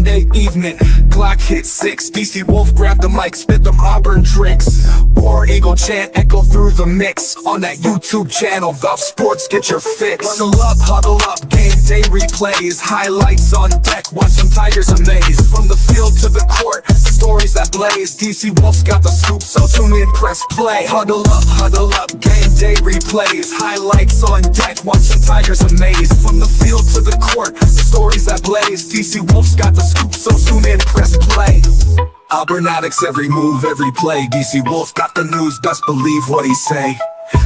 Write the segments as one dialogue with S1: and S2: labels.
S1: Sunday evening, Glock hit 6. DC Wolf grabbed the mic, spit them Auburn tricks. War Eagle chant echo through the mix. On that YouTube channel, Golf Sports, get your fix. Huddle up, game day replays. Highlights on deck, watch some Tigers amaze. From the field to the court, stories that blaze. DC Wolf's got the scoop, so tune in, press play. Huddle up, game day replays. Highlights on deck, watch some Tigers amaze. From the field to the court, stories that blaze. DC Wolf's got the scoop, so tune in, press play. Auburn Addicts, every move, every play. DC Wolf got the news, best believe what he say.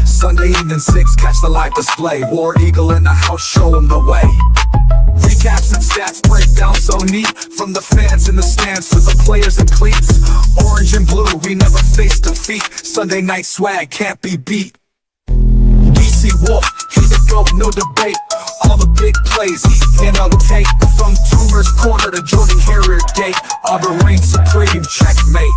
S1: Sunday evening 6, catch the live display. War Eagle in the house, show him the way. Recaps and stats break down so neat. From the fans in the stands to the players in cleats. Orange and blue, we never face defeat. Sunday night swag can't be beat. DC Wolf, he's the GOAT, no debate. All the big plays, he on tape. From Tumor's Corner to Jordan Carrier Gate, Auburn reigns supreme, checkmate.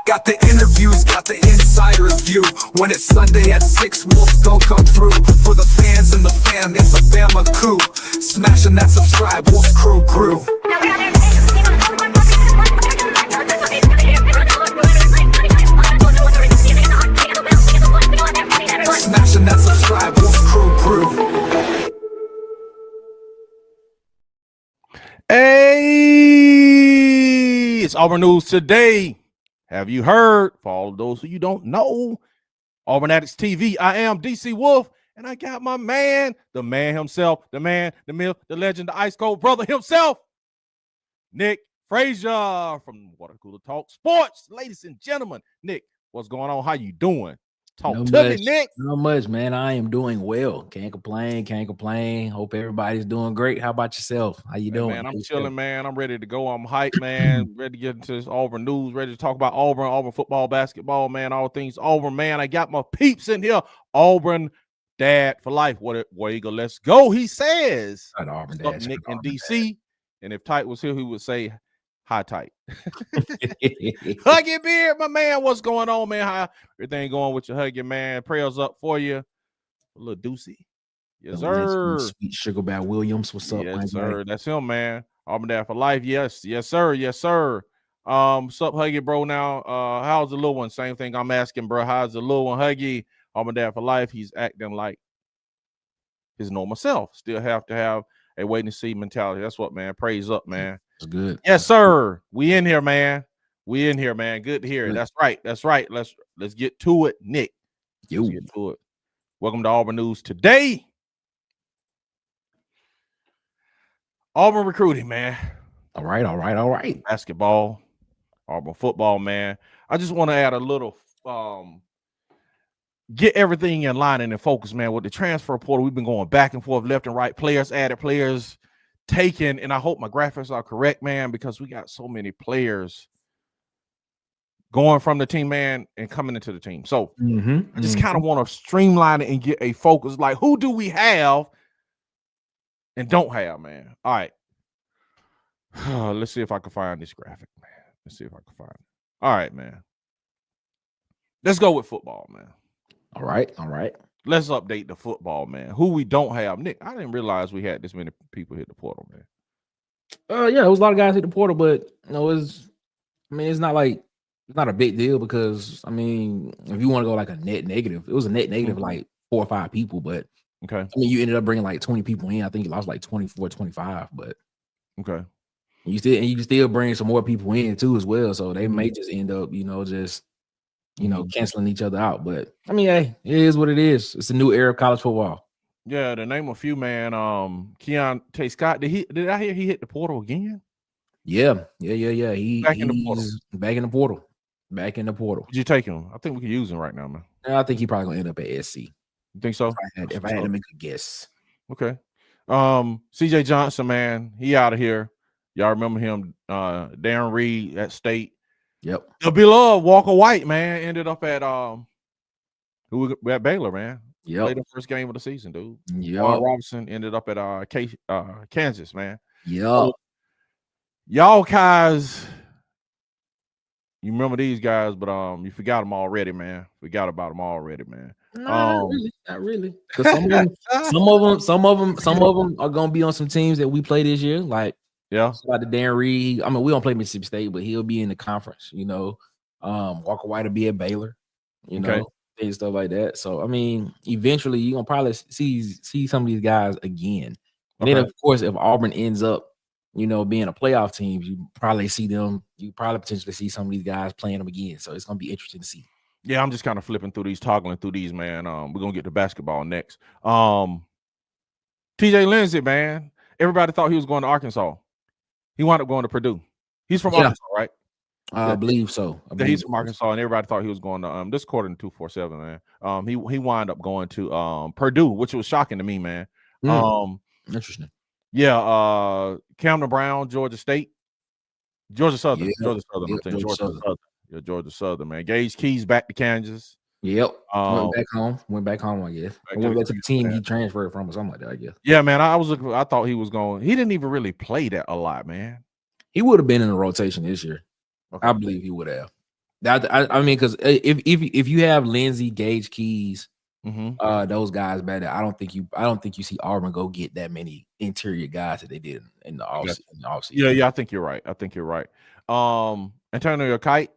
S1: Got the interviews, got the insider's view. When it's Sunday at 6, Wolf's gon' come through. For the fans and the fam, it's a Bama coup. Smashing that subscribe, Wolf's crew grew. Smashing that subscribe, Wolf's crew grew.
S2: Hey, it's Auburn News Today. Have you heard? For all of those who you don't know, Auburn Addicts-TV. I am DC Wolf, and I got my man, the man himself, the man, the myth, the legend, the ice cold brother himself, Nick Frazier from Water Cooler Talk Sports. Ladies and gentlemen, Nick, what's going on? How you doing? Talk to me, Nick.
S3: Not much, man. I am doing well. Can't complain. Hope everybody's doing great. How about yourself? How you doing?
S2: Man, I'm chilling, man. I'm ready to go. I'm hyped, man. Ready to get into this Auburn news. Ready to talk about Auburn football, basketball, man. All things Auburn, man. I got my peeps in here. Auburn dad for life. What Eagle? Let's go. He says.
S3: Auburn dad.
S2: Nick in DC. And if Tight was here, he would say, "Hi, Tight." Huggy Beard, my man. What's going on, man? How everything going with your Huggy, man? Prayers up for you. A little deucey. Yes, sir.
S3: Sweet Sugar Bear Williams. What's up,
S2: yes, sir? Guy? That's him, man. Auburn dad for life. Yes, sir. What's up, Huggy, bro? Now, how's the little one? Same thing I'm asking, bro. How's the little one, Huggy? Auburn dad for life. He's acting like his normal self. Still have to have a wait and see mentality. That's what, man. Praise up, man.
S3: That's good.
S2: Yes, sir. We in here, man. Good to hear it. That's right. Let's get to it, Nick. Let's get to it. Welcome to Auburn News Today. Auburn recruiting, man.
S3: All right.
S2: Basketball, Auburn football, man. I just want to add a little get everything in line and in focus, man. With the transfer portal, we've been going back and forth, left and right. Players added, players taken, and I hope my graphics are correct, man, because we got so many players going from the team, man, and coming into the team. So I just kind of want to streamline it and get a focus. Like, who do we have and don't have, man? All right. Let's see if I can find this graphic, man. Let's see if I can find it. All right, man. Let's go with football, man.
S3: All right.
S2: Let's update the football, man. Who we don't have. Nick, I didn't realize we had this many people hit the portal, man.
S3: Yeah, there was a lot of guys hit the portal, but it's not a big deal because, if you want to go like a net negative, it was a net negative like 4 or 5 people, but
S2: okay.
S3: You ended up bringing like 20 people in. I think you lost like 24, 25, but
S2: okay.
S3: You can still bring some more people in too as well. So they may just end up, canceling each other out. But hey, it is what it is. It's a new era of college football.
S2: Yeah, to name a few, man. Keontae Scott. Did I hear he hit the portal again?
S3: Yeah. He
S2: back in the portal.
S3: Back in the portal.
S2: Did you take him? I think we can use him right now, man.
S3: I think he probably gonna end up at SC.
S2: You think so?
S3: If I had to make a guess.
S2: Okay. CJ Johnson, man, he out of here. Y'all remember him? Darren Reed at State.
S3: Yep.
S2: The beloved Walker White, man, ended up at Baylor, man.
S3: Yep.
S2: Played the first game of the season, dude.
S3: Yep.
S2: Robinson ended up at Kansas, man.
S3: Yep.
S2: So, y'all guys, you remember these guys, but you forgot them already, man. Forgot about them already, man.
S3: No, not really. Because some of them are gonna be on some teams that we play this year. Like
S2: Yeah.
S3: Shout out to Dan Reed. I mean, we don't play Mississippi State, but he'll be in the conference. Walker White will be at Baylor. And stuff like that. So I mean, eventually you're gonna probably see some of these guys again. And then of course, if Auburn ends up, being a playoff team, you probably potentially see some of these guys playing them again. So it's gonna be interesting to see.
S2: Yeah, I'm just kind of toggling through these, man. We're gonna get to basketball next. TJ Lindsey, man. Everybody thought he was going to Arkansas. He wound up going to Purdue. He's from Arkansas, right?
S3: I believe so.
S2: He's from Arkansas, and everybody thought he was going to this according to 247, man. He wound up going to Purdue, which was shocking to me, man.
S3: Interesting.
S2: Yeah, Camden Brown, Georgia State. Georgia Southern.
S3: Yeah.
S2: Georgia Southern.
S3: Yep,
S2: I think
S3: Georgia Southern.
S2: Yeah, Georgia Southern, man. Gage Keys back to Kansas.
S3: Yep. Went back home, I guess. Went back to the team he transferred from or something like that, I guess.
S2: Yeah, man. I thought he was going. He didn't even really play that a lot, man.
S3: He would have been in the rotation this year. Okay. I believe he would have. I mean, because if you have Lindsey, Gage Keys, those guys back there, I don't think you see Auburn go get that many interior guys that they did in the offseason.
S2: Yeah, I think you're right. Antonio Kite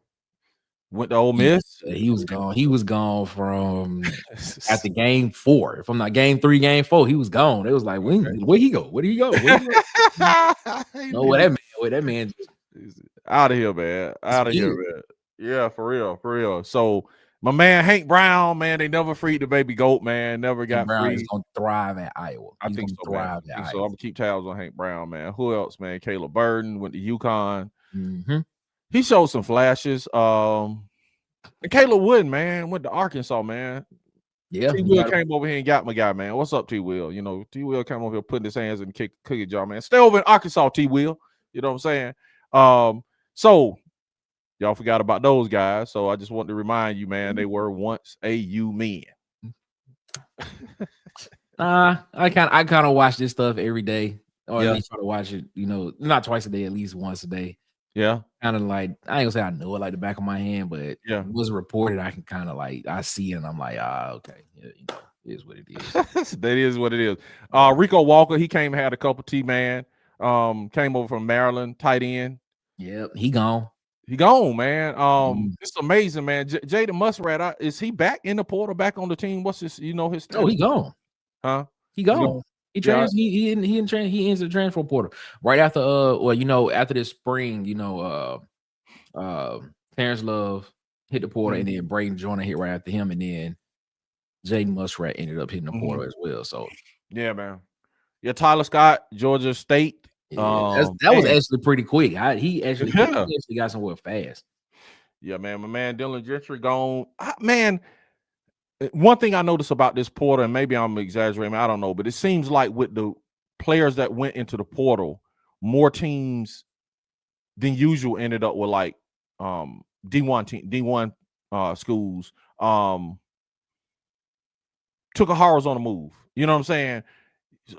S2: went to Ole Miss.
S3: He was gone. He was gone from after game 4. If I'm not game 3, game 4, he was gone. It was like, where'd he go? Where did he go? No, what that man
S2: just out of here, man. Out of here, man. Yeah, for real. So my man Hank Brown, man, they never freed the baby goat, man. Never got
S3: Brown
S2: free.
S3: He's gonna thrive at Iowa.
S2: I think so, man. So I'm gonna keep tabs on Hank Brown, man. Who else, man? Caleb Burden went to UConn. He showed some flashes. And Caleb Wooden, man, went to Arkansas, man.
S3: Yeah,
S2: T. Will came over here and got my guy, man. What's up, T. Will? T. Will came over here putting his hands in the cookie jar, man. Stay over in Arkansas, T. Will. You know what I'm saying? So y'all forgot about those guys. So I just want to remind you, man, they were once AU men.
S3: I kind of watch this stuff every day, or at least try to watch it. Not twice a day, at least once a day.
S2: Yeah,
S3: kind of like I ain't gonna say I know it like the back of my hand, but it was reported. I can kind of like I see it, and I'm like, okay, it is what it is.
S2: That is what it is. Rico Walker, he came and had a cup of tea, man. Came over from Maryland, tight end.
S3: Yep, he gone.
S2: He gone, man. It's amazing, man. Jaden Muskrat, is he back in the portal, back on the team? What's his? His status?
S3: Oh, he gone.
S2: Huh?
S3: He gone. He ends the transfer portal right after after this spring, Terrence Love hit the portal, and then Braden Joyner hit right after him, and then Jaden Muskrat ended up hitting the portal as well. So
S2: yeah, man. Yeah, Tyler Scott, Georgia State.
S3: That was actually pretty quick. He actually got somewhere fast.
S2: Yeah, man. My man Dylan Gentry gone. Man, one thing I noticed about this portal, and maybe I'm exaggerating, I don't know, but it seems like with the players that went into the portal, more teams than usual ended up with like D1 schools took a horizontal move. You know what I'm saying?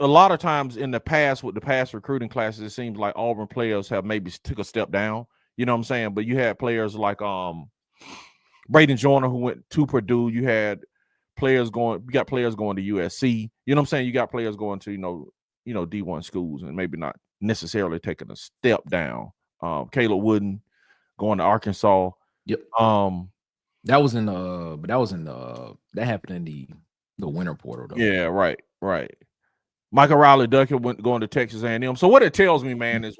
S2: A lot of times in the past with the past recruiting classes, it seems like Auburn players have maybe took a step down. You know what I'm saying? But you had players like Braden Joyner who went to Purdue. You had players going. You got players going to USC. You know what I'm saying? You got players going to D1 schools and maybe not necessarily taking a step down. Caleb Wooden going to Arkansas.
S3: Yep. That happened in the winter portal though.
S2: Yeah, right. Michael Riley Duckett going to Texas A&M. So what it tells me, man, is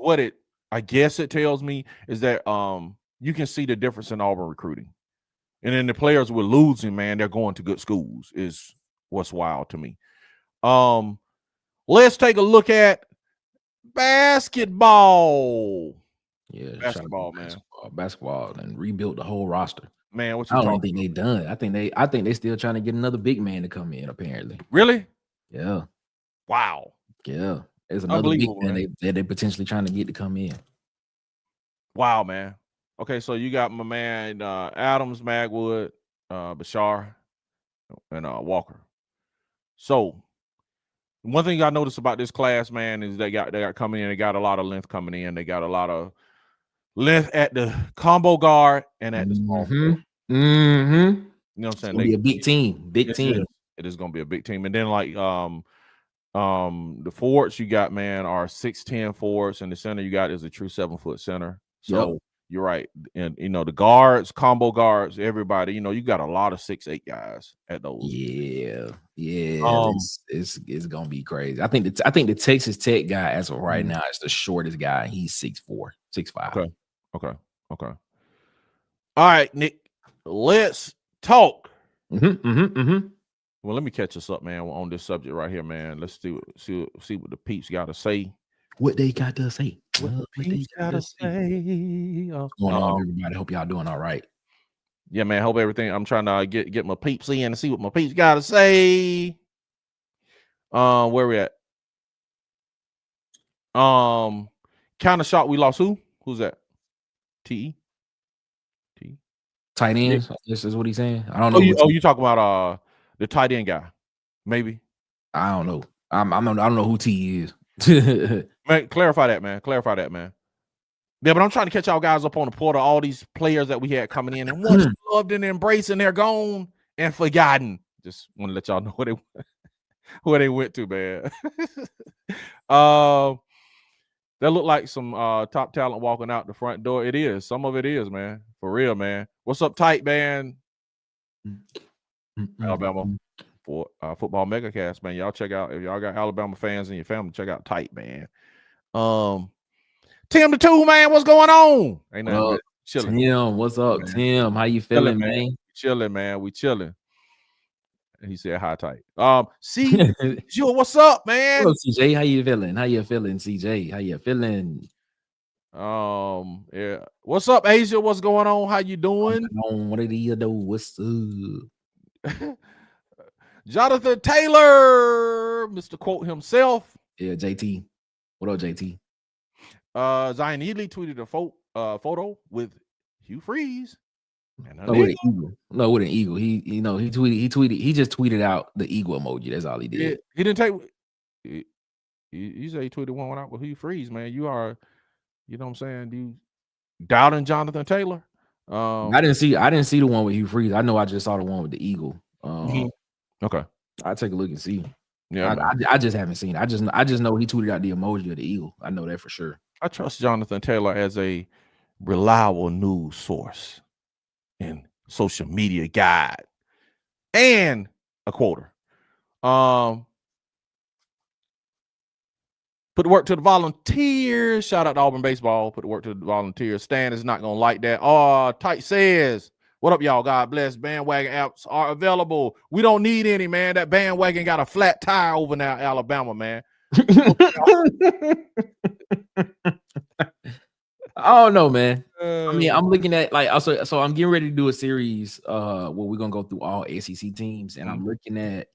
S2: I guess it tells me is that you can see the difference in Auburn recruiting. And then the players we're losing, man, they're going to good schools is what's wild to me. Let's take a look at basketball.
S3: Yeah,
S2: basketball, man.
S3: Basketball and rebuilt the whole roster.
S2: Man,
S3: I don't think they done. I think they still trying to get another big man to come in, apparently.
S2: Really?
S3: Yeah.
S2: Wow.
S3: Yeah. There's another big man that they potentially trying to get to come in.
S2: Wow, man. Okay, so you got my man Adams, Magwood, Bashar, and Walker. So one thing I noticed about this class, man, is they got coming in. They got a lot of length coming in. They got a lot of length at the combo guard and at the small. You know what I'm saying?
S3: It's gonna be a big team. Big team.
S2: It is gonna be a big team. And then like The forwards you got, man, are 6'10" forwards, and the center you got is a true 7-foot center. So you're right. And the guards, combo guards, everybody, you got a lot of 6'8" guys at those.
S3: Yeah. It's gonna be crazy. I think the Texas Tech guy as of right now is the shortest guy. He's 6'4", 6'5".
S2: Okay. All right, Nick. Let's talk. Well, let me catch us up, man, on this subject right here, man. Let's see what the peeps got to say.
S3: What they got to say?
S2: What the peeps got to say?
S3: What's going on, everybody? Hope y'all doing all right.
S2: Yeah, man. Hope everything. I'm trying to get my peeps in and see what my peeps got to say. Where we at? Kind of shocked we lost who? Who's that? T.
S3: Tight ends. This is what he's saying. I don't know.
S2: You talking about the tight end guy? Maybe.
S3: I don't know. I don't know who T is.
S2: Man, clarify that, man. Yeah, but I'm trying to catch y'all guys up on the portal. All these players that we had coming in and once loved and embraced, and they're gone and forgotten. Just want to let y'all know where they went to, man. That look like some top talent walking out the front door. It is. Some of it is, man. For real, man. What's up, tight, man? Alabama for football megacast, man. Y'all check out, if y'all got Alabama fans in your family, check out tight, man. Tim the Two, man, what's going on? Ain't nothing. Chilling.
S3: Tim, what's up, man. Tim? How you feeling, man?
S2: Chilling, man. We chilling. And he said hi, tight. See, Joe, what's up, man?
S3: Hello, CJ. How you feeling? CJ? How you feeling?
S2: Yeah. What's up, Asia? What's going on? How you doing?
S3: What do you do? What's up?
S2: Jonathan Taylor, Mr. Quote himself.
S3: Yeah, JT. What up, JT?
S2: Zion Needley tweeted a photo with Hugh Freeze.
S3: With an eagle. No, with an eagle. He just tweeted out the eagle emoji. That's all he did.
S2: Yeah, he didn't take. You say he tweeted one out with Hugh Freeze, man. You are, you know what I'm saying? You doubting Jonathan Taylor?
S3: I didn't see the one with Hugh Freeze. I know I just saw the one with the eagle.
S2: Okay,
S3: I'll take a look and see.
S2: Yeah,
S3: I just haven't seen it. I just know he tweeted out the emoji of the eagle. I know that for sure.
S2: I trust Jonathan Taylor as a reliable news source and social media guide and a quoter. Put the work to the volunteers. Shout out to Auburn Baseball. Put the work to the volunteers. Stan is not gonna like that. Tight says, what up, y'all? God bless. Bandwagon apps are available. We don't need any, man. That bandwagon got a flat tire over now, Alabama, man.
S3: I don't know, man. I mean, I'm looking at so I'm getting ready to do a series where we're gonna go through all SEC teams, and I'm looking at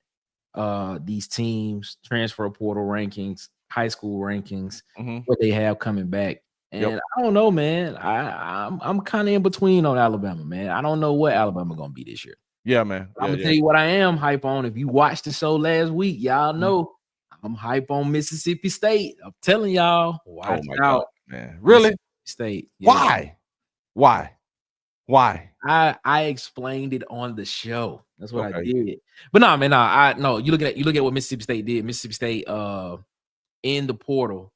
S3: these teams, transfer portal rankings, high school rankings, what they have coming back. And I don't know, man. I'm kind of in between on Alabama, man. I don't know what Alabama gonna be this year.
S2: Yeah, man.
S3: I'm gonna tell you what I am hype on. If you watched the show last week, y'all know I'm hype on Mississippi State. I'm telling y'all, watch out,
S2: God, man. Really?
S3: State. Yeah.
S2: Why?
S3: I explained it on the show. That's what I did. But no, man, no. You look at what Mississippi State did. Mississippi State in the portal.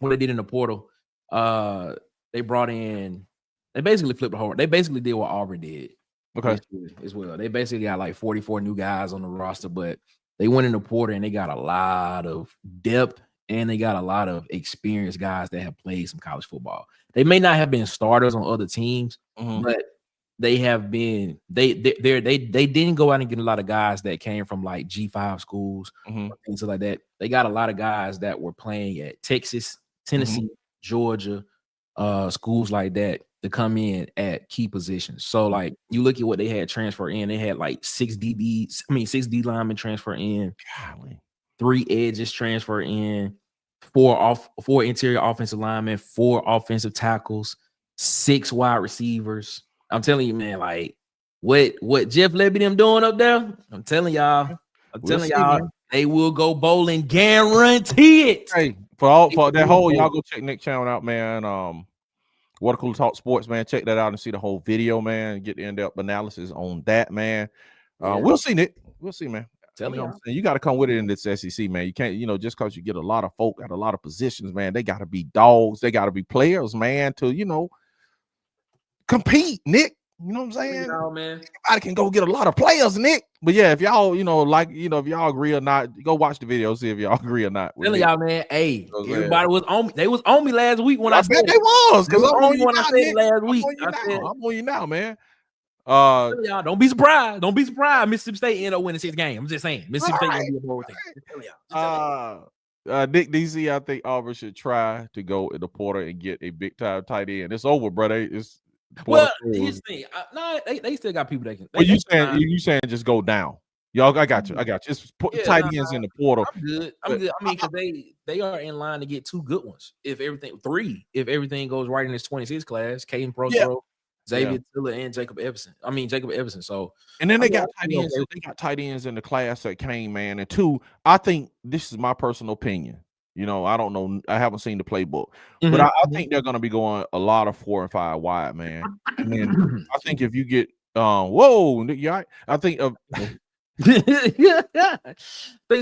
S3: What they did in the portal, they basically flipped the whole. They basically did what Auburn did.
S2: Okay.
S3: As well. They basically got like 44 new guys on the roster, but they went in the portal and they got a lot of depth and they got a lot of experienced guys that have played some college football. They may not have been starters on other teams, but they have been. They didn't go out and get a lot of guys that came from like G5 schools, things like that. They got a lot of guys that were playing at Texas, Tennessee, Georgia, schools like that to come in at key positions. So like you look at what they had transfer in, they had like 6 D linemen transfer in, 3 edges transfer in, 4 interior offensive linemen, 4 offensive tackles, 6 wide receivers. I'm telling you, man, like what Jeff Lebby them doing up there, I'm telling y'all, they will go bowling, guarantee it.
S2: Hey, for that whole, y'all go check Nick channel out, man. Water Cooler Talk Sports, man. Check that out and see the whole video, man. Get the in-depth analysis on that, man. We'll see, Nick. We'll see, man.
S3: Telling y'all,
S2: you got to come with it in this SEC, man. You can't, just because you get a lot of folk at a lot of positions, man, they got to be dogs. They got to be players, man, to, compete, Nick. You know what I'm saying?
S3: Man.
S2: Everybody can go get a lot of players, Nick. But yeah, if y'all, if y'all agree or not, go watch the video, see if y'all agree or not.
S3: Telling y'all, man. Hey, everybody was on me. They was on me last week when I said
S2: they was because I'm on you
S3: when
S2: now,
S3: I said it last week.
S2: I'm on you now, man.
S3: Y'all don't be surprised. Don't be surprised. Mississippi State end up winning 6 games. I'm just saying, Mississippi State gonna be a bowl thing.
S2: Nick DC, I think Auburn should try to go in the portal and get a big time tight end. It's over, brother. It's
S3: here's the thing. No, they still got people that can.
S2: You saying just go down? Y'all, I got you. Just put tight ends in the portal.
S3: I'm good. I mean, because they are in line to get 2 good ones. If everything goes right in this 26 class, Caden Prothro, Xavier Tiller, and Jacob Everson. So,
S2: and then they got tight ends. They got tight ends in the class that came, man. And 2, I think this is my personal opinion. I don't know. I haven't seen the playbook, but I think they're going to be going a lot of 4 and 5 wide, man. And then I think if you get, I think of.
S3: Think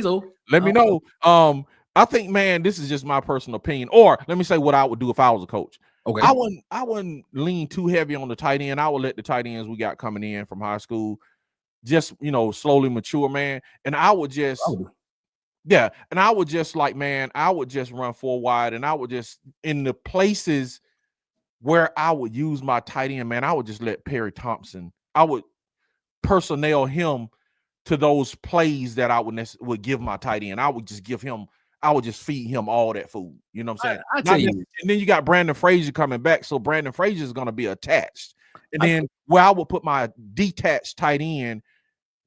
S3: so.
S2: Let me know. I think, man, this is just my personal opinion. Or let me say what I would do if I was a coach.
S3: Okay.
S2: I wouldn't lean too heavy on the tight end. I would let the tight ends we got coming in from high school just, slowly mature, man. And I would just and I would just I would just run 4 wide, and I would just in the places where I would use my tight end, man, I would just let Perry Thompson. I would personnel him to those plays that I would give my tight end. I would just feed him all that food. You know what I'm saying?
S3: I tell you.
S2: And then you got Brandon Frazier coming back. So Brandon Frazier is going to be attached. And then where I would put my detached tight end,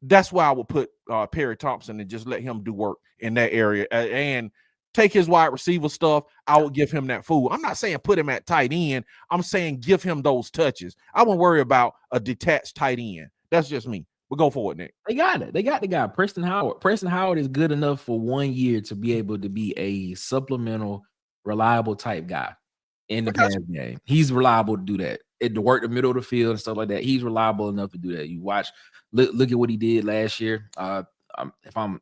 S2: that's where I would put Perry Thompson and just let him do work in that area and take his wide receiver stuff. I would give him that food. I'm not saying put him at tight end. I'm saying give him those touches. I wouldn't worry about a detached tight end. That's just me. But go for it, Nick.
S3: They got it. They got the guy, Preston Howard. Preston Howard is good enough for 1 year to be able to be a supplemental, reliable type guy in the pass game. He's reliable to do that. To work the middle of the field and stuff like that. He's reliable enough to do that. You look at what he did last year. If I'm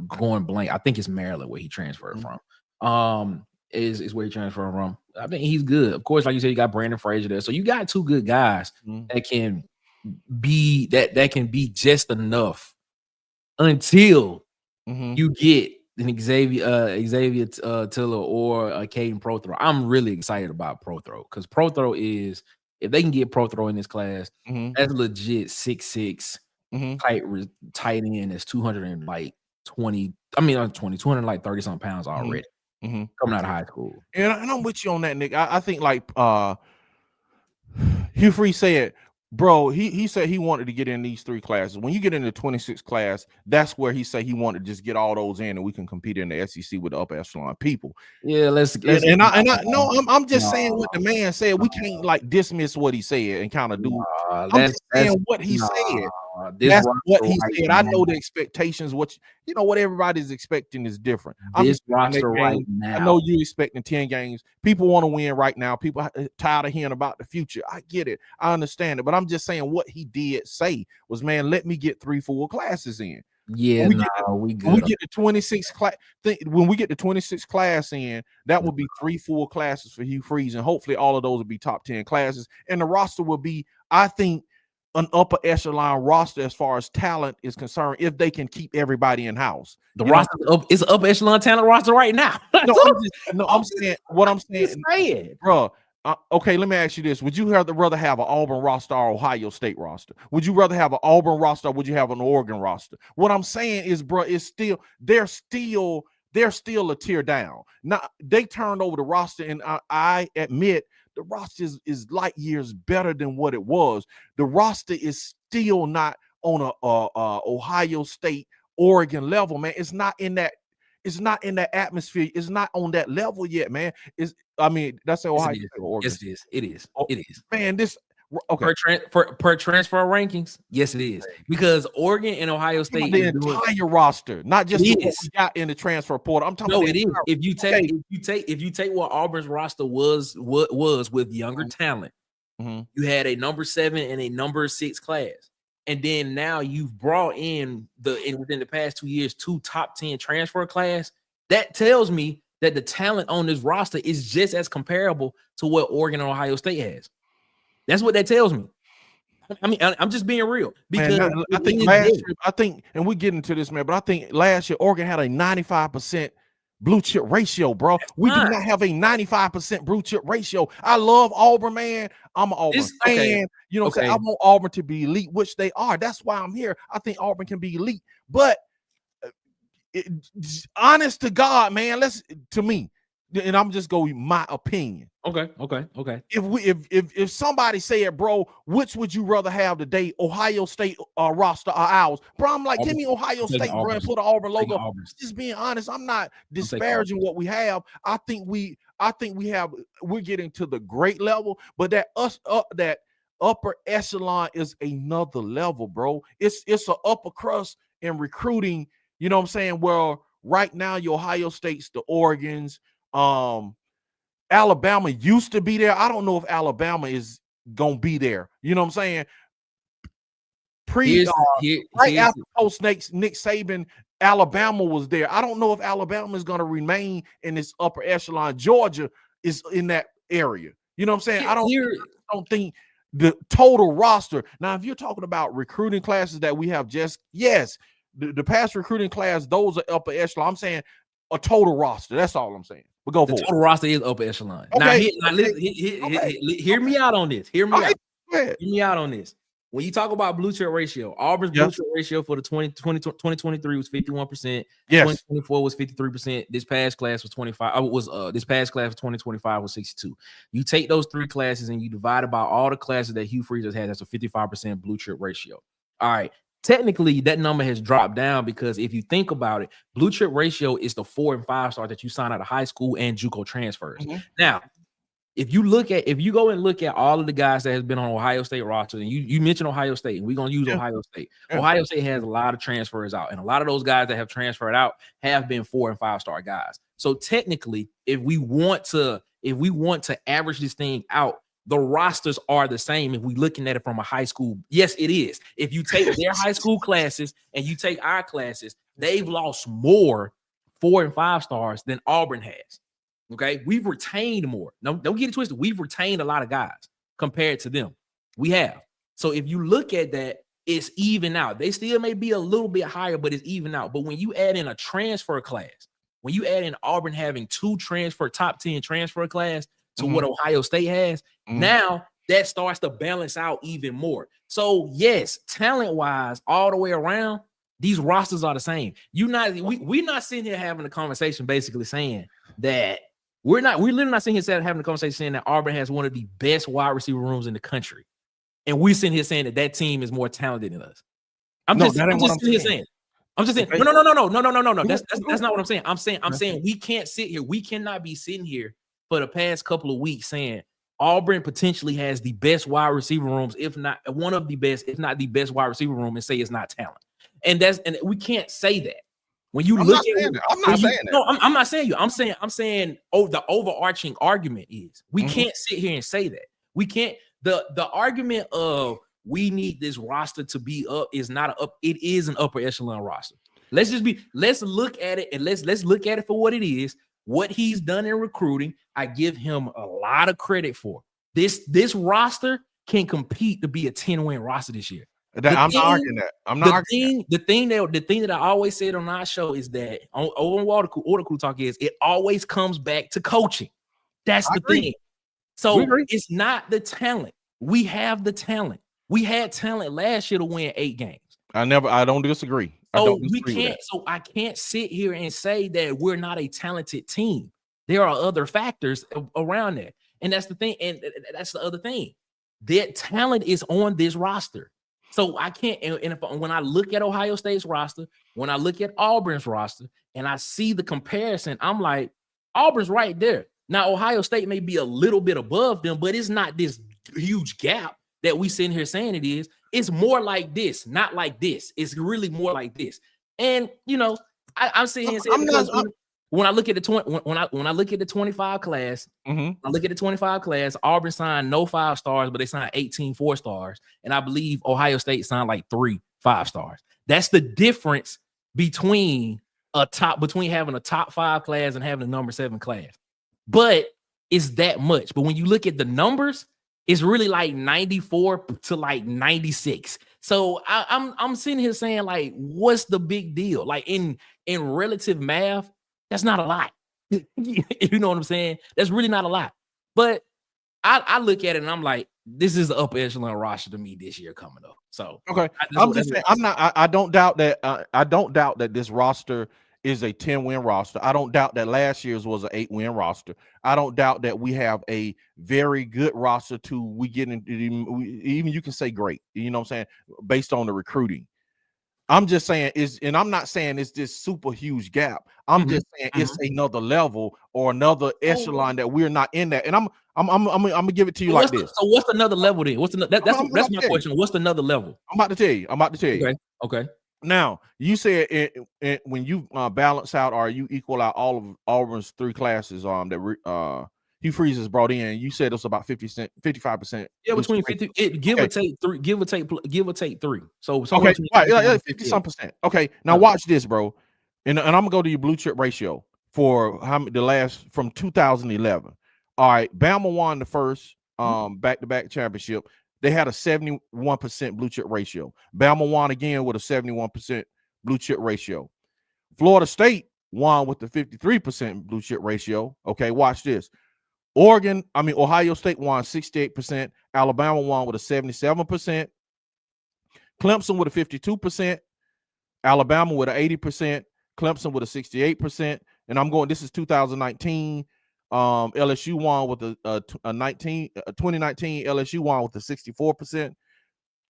S3: going blank, I think it's Maryland where he transferred from. Is where he transferred from. I think he's good. Of course, like you said, you got Brandon Frazier there. So you got 2 good guys that can be that can be just enough until you get an Xavier Tiller or Caden Prothro. I'm really excited about Prothro because Prothro is, if they can get Prothro in this class, that's legit 6'6" tight end that's 230 something pounds already coming out of high school.
S2: And I'm with you on that, Nick. I think Hugh Freeze said, bro, he said he wanted to get in these 3 classes. When you get in the 26 class, that's where he said he wanted to just get all those in, and we can compete in the SEC with the upper echelon people.
S3: Yeah,
S2: I'm just saying what the man said. We can't dismiss what he said and kind of do. I'm just saying what he said. That's what he said. I know the expectations. What everybody's expecting is different.
S3: This roster right now.
S2: I know you're expecting 10 games. People want to win right now. People are tired of hearing about the future. I get it. I understand it. But I'm just saying what he did say was, man, let me get 3 full classes in.
S3: Yeah, we good.
S2: When we get the 26 class, when we get the 26 class in, that will be 3 full classes for Hugh Freeze, and hopefully all of those will be top 10 classes, and the roster will be, I think, an upper echelon roster as far as talent is concerned, if they can keep everybody in house.
S3: The roster is an upper echelon talent roster right now.
S2: I'm saying, bro. Okay, let me ask you this: would you rather have an Auburn roster or Ohio State roster? Would you rather have an Auburn roster or would you have an Oregon roster? What I'm saying is, bro, they're still a tier down. Now they turned over the roster, and I admit the roster is light years better than what it was. The roster is still not on a Ohio State, Oregon level, man. It's not in that atmosphere. It's not on that level yet, man. That's Ohio State or Oregon.
S3: Yes, it is. It is.
S2: Man, this okay.
S3: Per transfer rankings, yes, it is. Because Oregon and Ohio State,
S2: the entire roster, not just what we got in the transfer portal. I'm talking.
S3: No, it is. If you take what Auburn's roster was with younger talent, you had a number 7 and a number 6 class, and then now you've brought in within the past 2 years 2 top 10 transfer class. That tells me that the talent on this roster is just as comparable to what Oregon and Ohio State has. That's what that tells me. I mean, I'm just being real because
S2: man, I think last year, and we get into this, man, but I think last year Oregon had a 95% blue chip ratio, bro. We do not have a 95% blue chip ratio. I love Auburn, man. I'm an Auburn fan.
S3: Okay.
S2: You know what I'm saying? I want Auburn to be elite, which they are. That's why I'm here. I think Auburn can be elite. But honest to God, man, to me, and I'm just going my opinion.
S3: Okay.
S2: If somebody said, bro, which would you rather have today, Ohio State roster or ours? Bro, I'm like, give me Ohio State, bro, and put an Auburn logo. Just being honest, I'm not disparaging what we have. I think we're getting to the great level, but that upper echelon is another level, bro. It's an upper crust in recruiting. You know what I'm saying? Well, right now, your Ohio States, the Oregons, Alabama used to be there. I don't know if Alabama is gonna be there. You know what I'm saying? Right after post Nick Saban, Alabama was there. I don't know if Alabama is gonna remain in this upper echelon. Georgia is in that area. You know what I'm saying? I don't think the total roster. Now, if you're talking about recruiting classes that we have, the past recruiting class, those are upper echelon. I'm saying a total roster. That's all I'm saying. But go for it.
S3: The total roster is upper echelon. Okay. Now, hear me out on this. Hear me out on this. When you talk about blue chip ratio, Auburn's blue chip ratio for the 2023 was 51%.
S2: Yes.
S3: 2024 was 53%. This past class was 25. This past class for 2025 was 62. You take those 3 classes and you divide it by all the classes that Hugh Freeze has had. That's a 55% blue chip ratio. All right. Technically, that number has dropped down because if you think about it, blue chip ratio is the 4 and 5 star that you sign out of high school and JUCO transfers. Mm-hmm. Now, if you go and look at all of the guys that has been on Ohio State roster, and you mentioned Ohio State, and we're gonna use Ohio State. Ohio State has a lot of transfers out, and a lot of those guys that have transferred out have been 4 and 5 star guys. So technically, if we want to average this thing out, the rosters are the same if we're looking at it from a high school. Yes, it is. If you take their high school classes and you take our classes, they've lost more 4 and 5 stars than Auburn has. Okay, we've retained more. No, don't get it twisted. We've retained a lot of guys compared to them. We have. So if you look at that, it's even out. They still may be a little bit higher, but it's even out. But when you add in a transfer class, when you add in Auburn having 2 top 10 transfer class to what Ohio State has, now that starts to balance out even more. So yes, talent-wise, all the way around, these rosters are the same. We're not sitting here having a conversation basically saying that we're literally not sitting here having a conversation saying that Auburn has one of the best wide receiver rooms in the country. And we're sitting here saying that team is more talented than us. I'm just sitting here saying. No. That's not what I'm saying. I'm saying we can't sit here. We cannot be sitting here for the past couple of weeks saying Auburn potentially has the best wide receiver rooms, if not one of the best, if not the best wide receiver room, and say it's not talent. And we can't say that. When you look at it, I'm not saying that. No, I'm not saying you. I'm saying the overarching argument is we can't sit here and say that. We can't. The argument of we need this roster to be up is not up. It is an upper echelon roster. Let's look at it and let's look at it for what it is. What he's done in recruiting, I give him a lot of credit for. This roster can compete to be a 10-win roster this year.
S2: I'm not arguing that.
S3: The thing that I always said on our show is that over Water Cool Talk is it always comes back to coaching. That's the thing. So it's not the talent. We have the talent. We had talent last year to win 8 games. I
S2: don't disagree.
S3: So I can't sit here and say that we're not a talented team. There are other factors around that. And that's the thing. And that's the other thing. That talent is on this roster. So I can't. And when I look at Ohio State's roster, when I look at Auburn's roster, and I see the comparison, I'm like, Auburn's right there. Now, Ohio State may be a little bit above them, but it's not this huge gap that we sitting here saying it is. It's more like this, not like this. It's really more like this. And, I'm sitting here saying When I look at the when I look at the 25 class, I look at the 25 class, Auburn signed no 5 stars, but they signed 18 4 stars. And I believe Ohio State signed like 3 5 stars. That's the difference between having a top 5 class and having a number 7 class. But it's that much. But when you look at the numbers, it's really like 94 to like 96. So I'm sitting here saying, like, what's the big deal? Like in relative math, that's not a lot. You know what I'm saying? That's really not a lot. But I look at it and I'm like, this is the upper echelon roster to me this year coming up. So
S2: okay, I'm just saying, I don't doubt that. I don't doubt that this roster is a 10-win roster. I don't doubt that last year's was an 8-win roster. I don't doubt that we have a very good roster to we get into, even you can say great, you know what I'm saying, based on the recruiting. I'm just saying and I'm not saying it's this super huge gap. I'm just saying it's another level or another echelon that we're not in that. And I'm gonna give it to you like this.
S3: So what's another level then? That's my question. What's another level?
S2: I'm about to tell you.
S3: Okay.
S2: Now, you said when you balance out or you equal out all of Auburn's 3 classes that Hugh Freeze has brought in, you said it's about 55%.
S3: Yeah, between 50, give or take 3. So
S2: okay, right, 50-some%. Okay, now watch this, bro. And I'm gonna go to your blue chip ratio for from 2011. All right, Bama won the first back-to-back championship. They had a 71% blue chip ratio. Bama won again with a 71% blue chip ratio. Florida State won with the 53% blue chip ratio. Okay, watch this. Ohio State won 68%. Alabama won with a 77%. Clemson with a 52%. Alabama with an 80%. Clemson with a 68%. And this is 2019. LSU won with a 2019 LSU won with a 64%.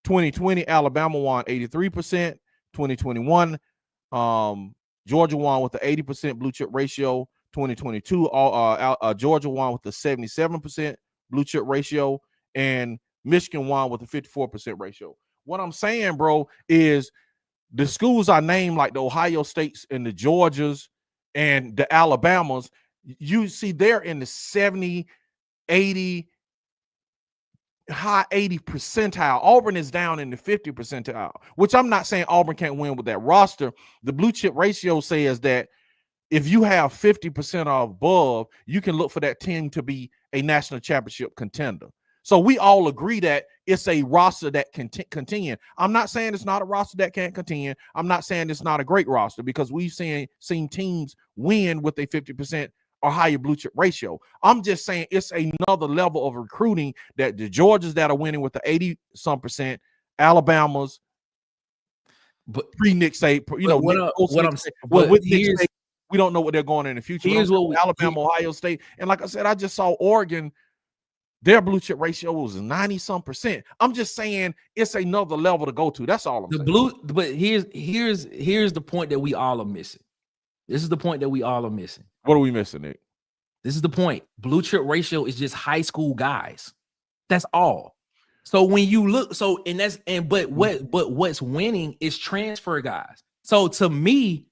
S2: 2020 Alabama won 83%. 2021 Georgia won with the 80% blue chip ratio. 2022 Georgia won with the 77% blue chip ratio, and Michigan won with a 54% ratio. What I'm saying, bro, is the schools I named, like the Ohio States and the Georgias and the Alabamas, you see they're in the 70, 80, high 80 percentile. Auburn is down in the 50 percentile, which I'm not saying Auburn can't win with that roster. The blue chip ratio says that if you have 50% or above, you can look for that team to be a national championship contender. So we all agree that it's a roster that can contend. I'm not saying it's not a roster that can't contend. I'm not saying it's not a great roster, because we've seen teams win with a 50% or higher blue chip ratio. I'm just saying it's another level of recruiting that the Georgias that are winning with the 80-some%, Alabamas, but pre-Nick Saban, what I'm saying. Well, with Nick Saban, we don't know what they're going in the future. Alabama, Ohio State, and like I said, I just saw Oregon. Their blue chip ratio was 90-some%. I'm just saying it's another level to go to. That's all I'm saying.
S3: But here's the point that we all are missing. This is the point that we all are missing.
S2: What are we missing, Nick?
S3: This is the point. Blue chip ratio is just high school guys. That's all. So when you look, but what's winning is transfer guys. So to me,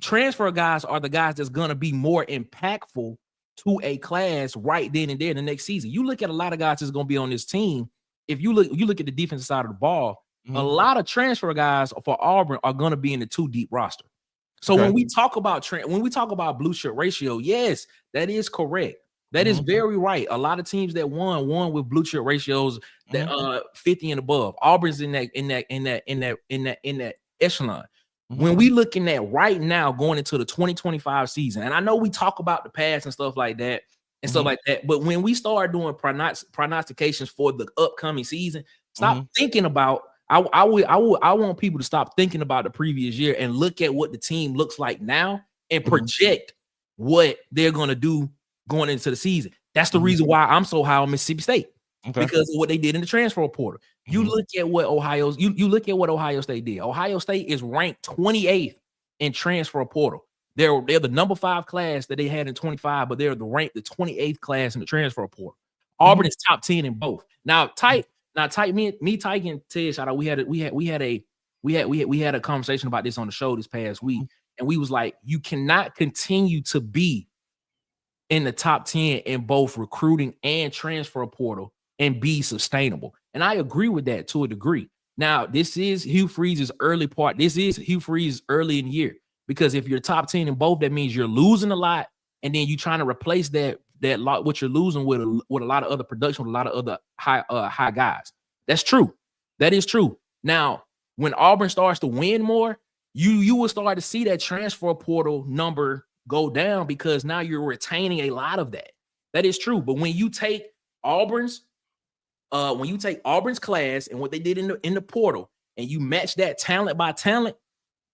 S3: transfer guys are the guys that's gonna be more impactful to a class right then and there the next season. You look at a lot of guys that's gonna be on this team. If you look at the defensive side of the ball, a lot of transfer guys for Auburn are gonna be in the 2-deep roster. So when we talk about blue chip ratio, yes, that is correct. That is very right. A lot of teams that won with blue chip ratios that 50 and above. Auburn's in that echelon. When we looking at right now going into the 2025 season, and I know we talk about the past and stuff like that and stuff like that, but when we start doing prognostications for the upcoming season, stop thinking about. I want people to stop thinking about the previous year and look at what the team looks like now and project what they're gonna do going into the season. That's the reason why I'm so high on Mississippi State, because of what they did in the transfer portal. You look at what you look at what Ohio State did. Ohio State is ranked 28th in transfer portal. They're the number 5 class that they had in 25, but they're the 28th class in the transfer portal. Auburn is top 10 in both. Now, Tyke, and Ted, shout out. We had a conversation about this on the show this past week, and we was like, you cannot continue to be in the top 10 in both recruiting and transfer portal and be sustainable. And I agree with that to a degree. Now, this is Hugh Freeze's early part. This is Hugh Freeze early in the year, because if you're top 10 in both, that means you're losing a lot, and then you're trying to replace that lot what you're losing with a lot of other production, with a lot of other high guys. That's true. That is true. Now, when Auburn starts to win more, you will start to see that transfer portal number go down, because now you're retaining a lot of that. That is true. But when you take Auburn's class and what they did in the portal, and you match that talent by talent,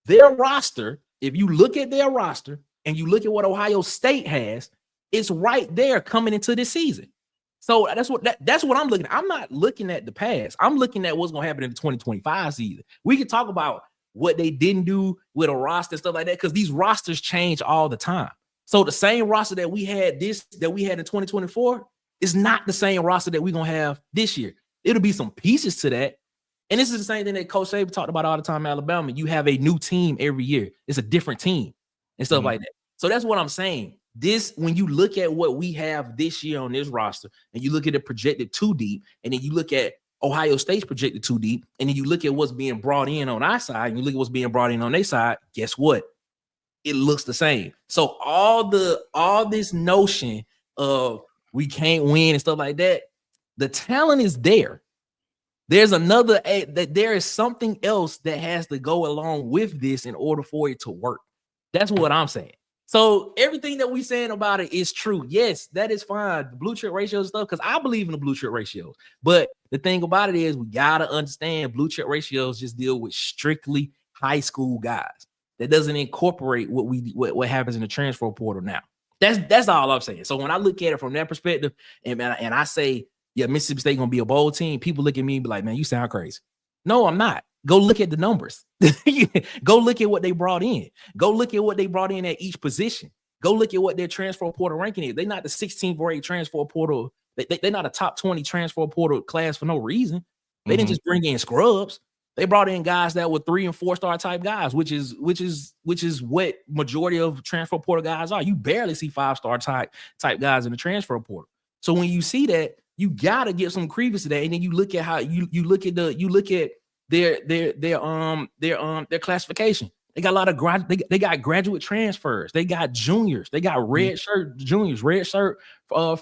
S3: their roster, if you look at their roster and you look at what Ohio State has, it's right there coming into this season. So that's what I'm looking at. I'm not looking at the past. I'm looking at what's going to happen in the 2025 season. We can talk about what they didn't do with a roster and stuff like that, because these rosters change all the time. So the same roster that we had in 2024 is not the same roster that we're going to have this year. It'll be some pieces to that. And this is the same thing that Coach Saban talked about all the time in Alabama. You have a new team every year. It's a different team and stuff like that. So that's what I'm saying. When you look at what we have this year on this roster, and you look at it projected too deep, and then you look at Ohio State's projected too deep, and then you look at what's being brought in on our side, and you look at what's being brought in on their side, guess what? It looks the same. So all this notion of we can't win and stuff like that, the talent is there. There is something else that has to go along with this in order for it to work. That's what I'm saying. So everything that we're saying about it is true. Yes, that is fine. The blue chip ratio and stuff, because I believe in the blue chip ratios. But the thing about it is, we gotta understand blue chip ratios just deal with strictly high school guys. That doesn't incorporate what happens in the transfer portal now. That's all I'm saying. So when I look at it from that perspective, and I say, yeah, Mississippi State gonna be a bowl team, people look at me and be like, man, you sound crazy. No, I'm not. Go look at the numbers. Go look at what they brought in. Go look at what they brought in at each position. Go look at what their transfer portal ranking is. They're not the 16th rate transfer portal. They're not a top 20 transfer portal class for no reason. They didn't just bring in scrubs. They brought in guys that were 3 and 4 star type guys, which is what majority of transfer portal guys are. You barely see 5-star type guys in the transfer portal. So when you see that, you gotta give some credence to that, and then you look at how you look at their classification. They got a lot of they got graduate transfers. They got juniors. They got red shirt juniors, red shirt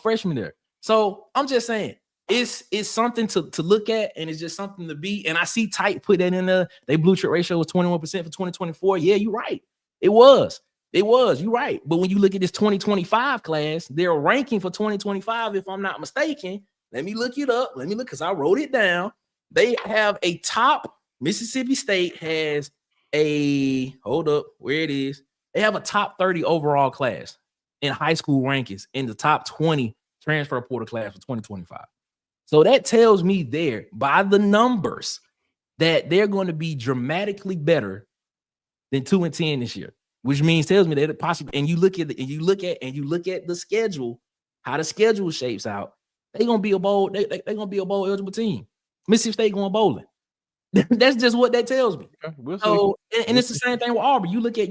S3: freshmen there. So I'm just saying, it's something to look at, and it's just something to be. And I see Tight put that in there. They blue chip ratio was 21% for 2024. Yeah, you're right. It was. You're right. But when you look at this 2025 class, their ranking for 2025, if I'm not mistaken, let me look it up. Because I wrote it down. They have a top. Mississippi State has hold up, where it is. They have a top 30 overall class in high school rankings in the top 20 transfer portal class for 2025. So that tells me there by the numbers that they're going to be dramatically better than 2-10 this year, which tells me that it possibly. And you look at the schedule, how the schedule shapes out. They're gonna be a bowl. They're gonna be a bowl eligible team. Mississippi State going bowling. That's just what that tells me. Okay, so, and it's the same thing with Auburn. You look at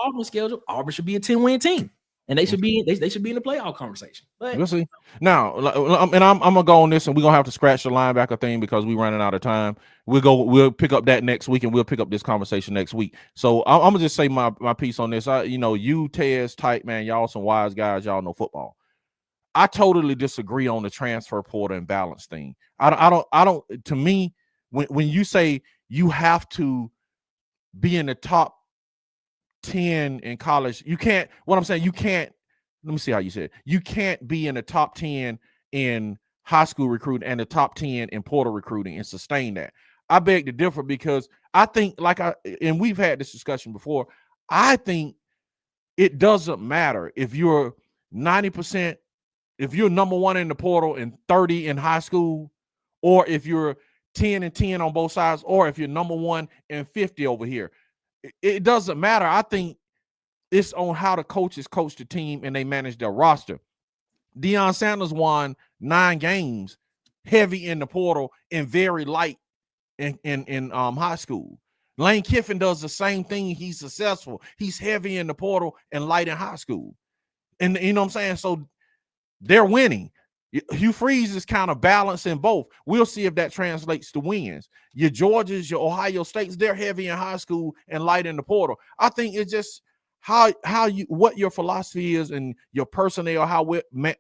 S3: Auburn's schedule. Auburn should be a 10-win team, and they should be in the playoff conversation. But
S2: we'll see. Now, and I'm gonna go on this, and we're gonna have to scratch the linebacker thing because we're running out of time. We'll pick up that next week, and we'll pick up this conversation next week. So I'm gonna just say my piece on this. You, Tez, Tight, man, y'all some wise guys. Y'all know football. I totally disagree on the transfer portal and balance thing. I don't. To me, when you say you have to be in the top 10 in college, you can't. What I'm saying, you can't. Let me see how you said it. You can't be in the top 10 in high school recruiting and the top 10 in portal recruiting and sustain that. I beg to differ, because I think, and we've had this discussion before. I think it doesn't matter if you're 90%. If you're number 1 in the portal and 30 in high school, or if you're 10 and 10 on both sides, or if you're number 1 and 50 over here, it doesn't matter. I think it's on how the coaches coach the team and they manage their roster. Deion Sanders won 9 games, heavy in the portal and very light in high school. Lane Kiffin does the same thing. He's successful. He's heavy in the portal and light in high school. And you know what I'm saying? So they're winning. Hugh Freeze is kind of balancing both. We'll see if that translates to wins. Your Georgias, your Ohio States, they're heavy in high school and light in the portal. I think it's just what your philosophy is and your personnel, how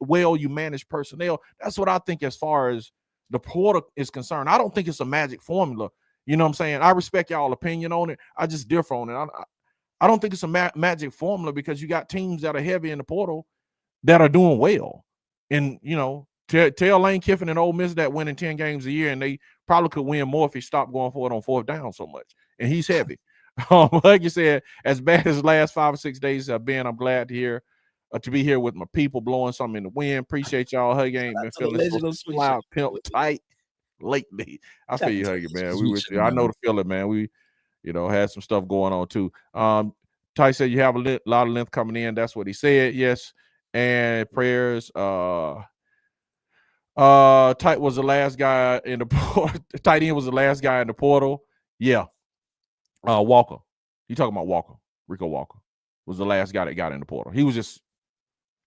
S2: well you manage personnel. That's what I think as far as the portal is concerned. I don't think it's a magic formula. You know what I'm saying? I respect y'all opinion on it. I just differ on it. I don't think it's a magic formula because you got teams that are heavy in the portal that are doing well. And, you know, tell Lane Kiffin and Ole Miss that winning 10 games a year, and they probably could win more if he stopped going for it on fourth down so much. And he's heavy. Like you said, as bad as the last 5 or 6 days have been, I'm glad to be here with my people, blowing something in the wind. Appreciate y'all. Huggy ain't been feeling so loud, pimp tight lately. I feel you, Huggy, man. We with you. I know the feeling, man. We, you know, had some stuff going on too. Ty said you have a lot of length coming in. That's what he said. Yes. And prayers. Tight was the last guy in the portal. Tight end was the last guy in the portal. Yeah. Walker. You talking about Walker? Rico Walker was the last guy that got in the portal. He was just,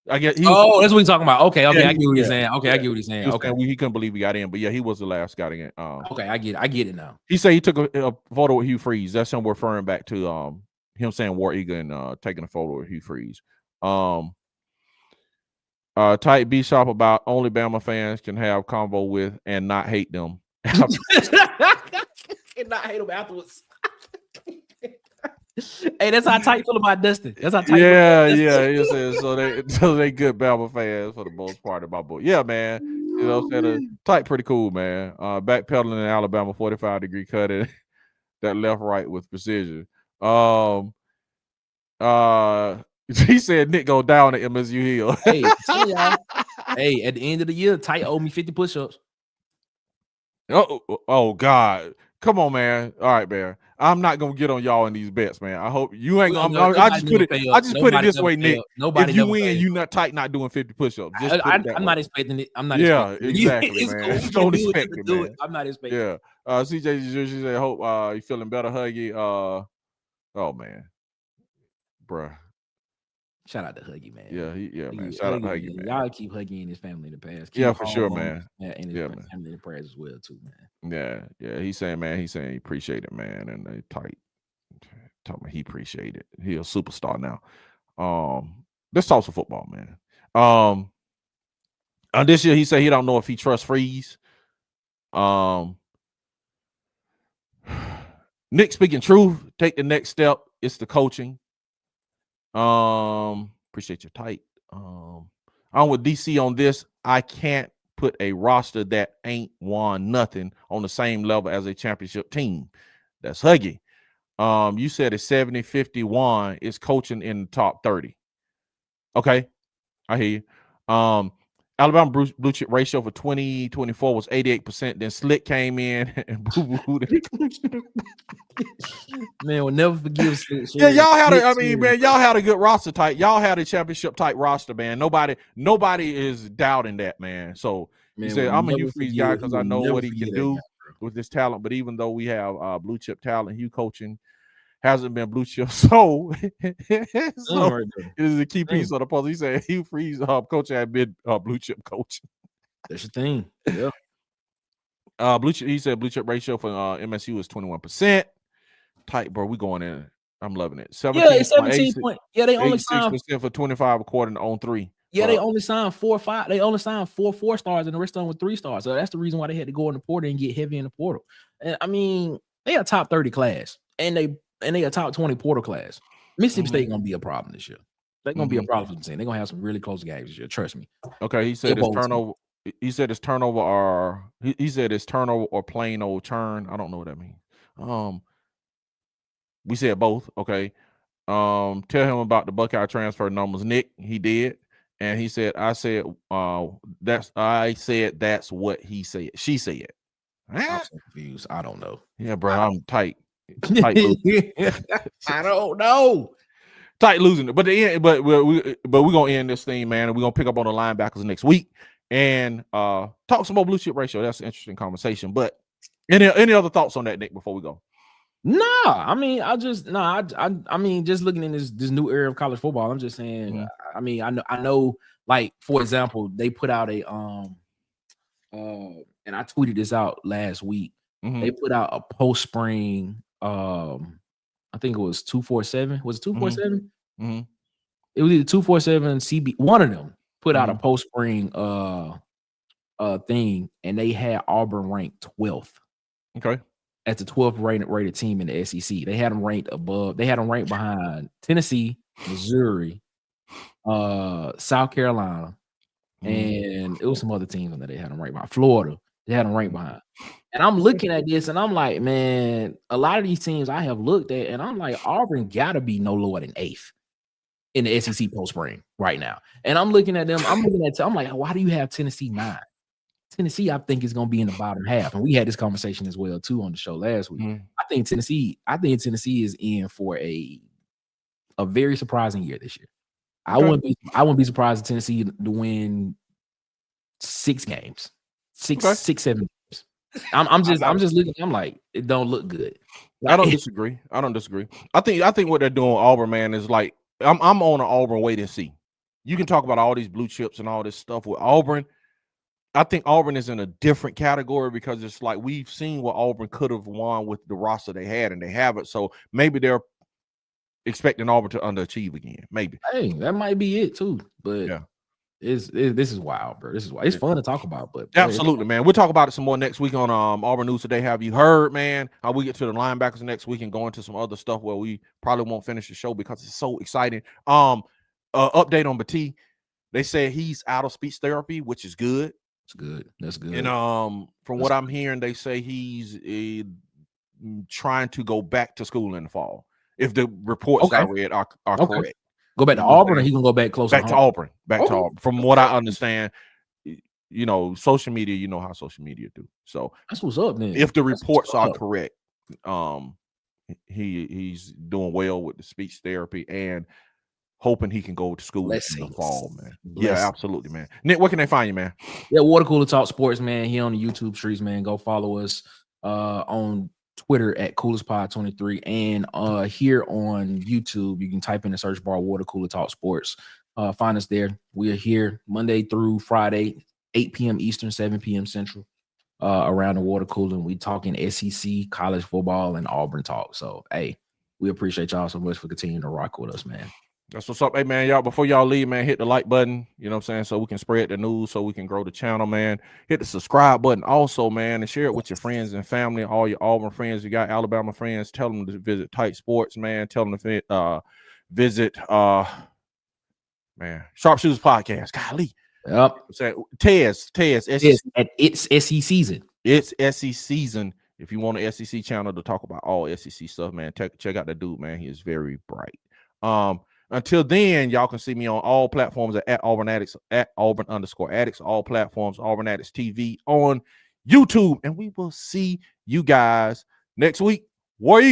S2: I guess.
S3: That's what he's talking about. Okay, yeah, I get what he's saying. Okay, I get what he's saying. Okay,
S2: he couldn't believe he got in, but yeah, he was the last guy to get.
S3: Okay, I get it now.
S2: He said he took a photo with Hugh Freeze. That's him referring back to him saying War Eagle and taking a photo with Hugh Freeze. Tight B shop about only Bama fans can have convo with and not hate them.
S3: And not hate them afterwards. Hey, that's how Tight feel about Dustin. That's how Tight.
S2: Yeah. So they good Bama fans for the most part. About boy. Yeah, man. You know what I'm saying? Tight pretty cool, man. Backpedaling in Alabama, 45-degree cutting that left right with precision. He said Nick go down at MSU Hill.
S3: Hey, at the end of the year, Tight owed me 50 push-ups.
S2: Oh God. Come on, man. All right, man. I'm not gonna get on y'all in these bets, man. I hope you ain't gonna. I just put it this way, Nick. If you win, you not doing 50 push-ups.
S3: I'm not expecting it. I'm not.
S2: Yeah, exactly, man.
S3: Cool.
S2: Don't expect it, man.
S3: I'm not expecting.
S2: Yeah. CJ, she said, "Hope you feeling better, Huggy." Oh man, bruh.
S3: Shout out to Huggy, man.
S2: Yeah, man. Shout out to Huggy, man.
S3: Y'all keep Huggy and his family in the past.
S2: Yeah, for sure, man.
S3: And his family in the prayers as well, too, man.
S2: Yeah. He's saying he appreciate it, man. And they Tight. Talking he appreciate it. He a superstar now. Let's talk some football, man. This year he said he don't know if he trusts Freeze. Nick speaking truth. Take the next step. It's the coaching. Appreciate your Tight. I'm with DC on this. I can't put a roster that ain't won nothing on the same level as a championship team. That's Huggy. You said it's 70-51 is coaching in the top 30. Okay, I hear you. Alabama blue chip ratio for 2024 was 88%. Then Slick came in and boo-booed.
S3: Man, we'll never forgive Slick.
S2: Yeah, y'all had y'all had a good roster type. Y'all had a championship type roster, man. Nobody is doubting that, man. So he said, I'm a Hugh Freeze guy because I know what he can do with this talent. But even though we have blue chip talent, Hugh coaching hasn't been blue chip. So it is a key piece of the puzzle. He said Hugh Freeze coaching had been blue chip coach.
S3: That's your thing. Yeah.
S2: Blue chip. He said blue chip ratio for MSU is 21%. Tight, bro. We going in. I'm loving it.
S3: 17 point. Yeah, they only signed
S2: for 25 according to on 3.
S3: Yeah, they only signed 4 or 5. They only signed 4 stars, and the rest of them were 3 stars. So that's the reason why they had to go in the portal and get heavy in the portal. And I mean, they a top 30 class, and they a top 20 portal class. Mississippi State gonna be a problem this year. They're gonna be a problem for the team. They're gonna have some really close games this year. Trust me.
S2: Okay, he said it's turnover. He said it's turnover or he said it's turnover or plain old churn. I don't know what that means. We said both. Okay. Tell him about the Buckeye transfer numbers, Nick. He did, and he said, "I said that's what he said. She said."
S3: I'm so confused. I don't know.
S2: Yeah, bro, I'm tight.
S3: I don't know.
S2: Tight losing it, but we're gonna end this thing, man, and we're gonna pick up on the linebackers next week and talk some more blue chip ratio. That's an interesting conversation. But any other thoughts on that, Nick? Before we go,
S3: Nah, I mean, I mean, just looking in this new era of college football, I'm just saying. I mean, I know, like for example, they put out a and I tweeted this out last week. They put out a post spring. I think it was 247. Was it 247? It was either 247 CB. One of them put out a post spring thing, and they had Auburn ranked 12th.
S2: Okay.
S3: As the 12th rated team in the SEC. They had them ranked above. They had them ranked behind Tennessee, Missouri, South Carolina, and it was some other teams that they had them ranked behind. Florida. They had them ranked behind. And I'm looking at this, and I'm like, man, a lot of these teams I have looked at, and I'm like, Auburn got to be no lower than 8th in the SEC post spring right now. And I'm looking at them. I'm like, why do you have Tennessee 9? Tennessee, I think, is going to be in the bottom half, and we had this conversation as well too on the show last week. I think Tennessee is in for a very surprising year this year. I wouldn't be surprised if Tennessee to win 6 games, 7 games. I'm just looking. I'm like, it don't look good.
S2: I don't disagree. I think what they're doing, Auburn, man, is like I'm on an Auburn wait and see. You can talk about all these blue chips and all this stuff with Auburn. I think Auburn is in a different category because it's like we've seen what Auburn could have won with the roster they had, and they haven't. So maybe they're expecting Auburn to underachieve again. Maybe.
S3: Hey, that might be it too. But yeah, this is wild, bro. This is wild. It's fun to talk about, but
S2: absolutely, man. We'll talk about it some more next week on Auburn News Today. Have you heard, man? How we get to the linebackers next week and go into some other stuff where we probably won't finish the show because it's so exciting. Update on Batie. They said he's out of speech therapy, which is good.
S3: It's good. That's good.
S2: And from what I'm hearing, they say he's trying to go back to school in the fall. If the reports I read are correct.
S3: Go back to Auburn, or he can go back closer.
S2: Back to Auburn. Back to Auburn. From what I understand, you know, social media. You know how social media do. So
S3: that's what's up, man.
S2: If the reports are correct, he's doing well with the speech therapy and hoping he can go to school in the fall, man. Yeah, absolutely, man. Nick, where can they find you, man?
S3: Yeah, Water Cooler Talk Sports, man. Here on the YouTube streets, man. Go follow us on Twitter at CoolersPod23, and here on YouTube, you can type in the search bar Water Cooler Talk Sports. Find us there. We are here Monday through Friday, 8 p.m. Eastern, 7 p.m. Central, around the water cooler. And we talking SEC, college football, and Auburn talk. So, hey, we appreciate y'all so much for continuing to rock with us, man.
S2: That's what's up. Hey, man, y'all, before y'all leave, man, hit the like button, you know what I'm saying, so we can spread the news, so we can grow the channel, man. Hit the subscribe button also, man, and share it with your friends and family, all your Auburn friends. You got Alabama friends. Tell them to visit Tight Sports, man. Tell them to visit, Sharpshooters Podcast. Golly.
S3: Yep.
S2: Tez,
S3: it's SEC season.
S2: It's SEC season. If you want an SEC channel to talk about all SEC stuff, man, check out that dude, man. He is very bright. Until then, y'all can see me on all platforms at Auburn Addicts, at Auburn_Addicts, all platforms, Auburn Addicts-TV on YouTube. And we will see you guys next week. War Eagles.